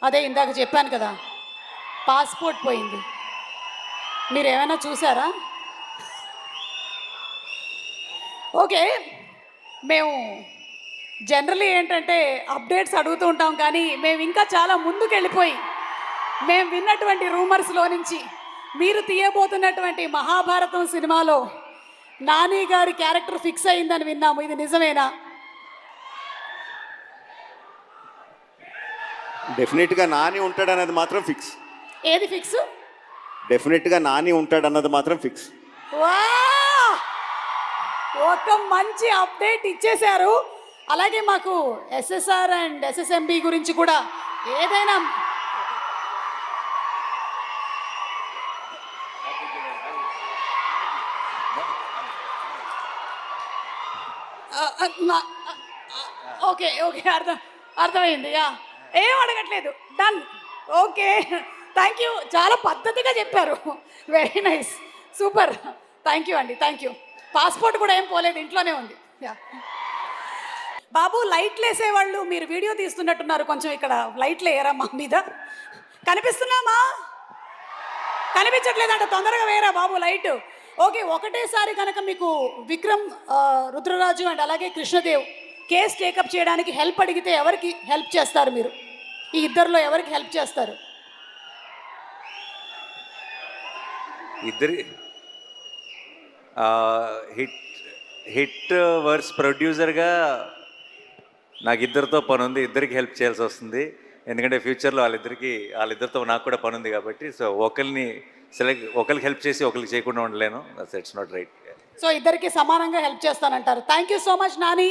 అదే ఇందాక చెప్పాను కదా, పాస్పోర్ట్ పోయింది. మీరు ఏమైనా చూసారా? ఓకే. మేము జనరల్లీ ఏంటంటే అప్డేట్స్ అడుగుతూ ఉంటాం, కానీ మేము ఇంకా చాలా ముందుకెళ్ళిపోయి మేము విన్నటువంటి రూమర్స్లో నుంచి మీరు తీయబోతున్నటువంటి మహాభారతం సినిమాలో నాని గారి క్యారెక్టర్ ఫిక్స్ అయిందని విన్నాము. ఇది నిజమేనా? డెఫినెట్గా నాని ఉంటాడన్నది మాత్రం ఫిక్స్. ఏది ఫిక్స్? డెఫినెట్గా నాని ఉంటాడన్నది మాత్రం ఫిక్స్. వా! ఒక మంచి అప్డేట్ ఇచ్చేశారు. అలాగే మాకు ఎస్ఎస్ఆర్ అండ్ ఎస్ఎస్ఎంబి గురించి కూడా ఏదైనా ఓకే ఓకే, అర్థమైంది. యా, ఏం అడగట్లేదు. డన్. Okay, thank you. చాలా పద్ధతిగా చెప్పారు. Very nice, super. Thank you అండి, థ్యాంక్ యూ. పాస్పోర్ట్ కూడా ఏం పోలేదు, ఇంట్లోనే ఉంది. యా. బాబు, లైట్లు వేసేవాళ్ళు మీరు వీడియో తీస్తున్నట్టున్నారు, కొంచెం ఇక్కడ లైట్లు వేయరా మా మీద? కనిపిస్తున్నామా? కనిపించట్లేదంట, తొందరగా వేయరా బాబు లైట్. ఓకే, ఒకటేసారి కనుక మీకు విక్రమ్, రుద్రరాజు అండ్ అలాగే కృష్ణదేవ్ కేస్ టేకప్ చేయడానికి హెల్ప్ అడిగితే ఎవరికి హెల్ప్ చేస్తారు మీరు? ఈ ఇద్దరిలో ఎవరికి హెల్ప్ చేస్తారు? ఇద్దరి హిట్ హిట్ వర్స్ ప్రొడ్యూసర్గా నాకు ఇద్దరితో పని ఉంది, ఇద్దరికి హెల్ప్ చేయాల్సి వస్తుంది. ఎందుకంటే ఫ్యూచర్లో వాళ్ళిద్దరితో నాకు కూడా పని ఉంది కాబట్టి, సో ఒకరికి హెల్ప్ చేసి ఒకరికి చేయకుండా ఉండలేను. It's not right. సో ఇద్దరికి సమానంగా హెల్ప్ చేస్తానంటారు. Thank you so much Nani.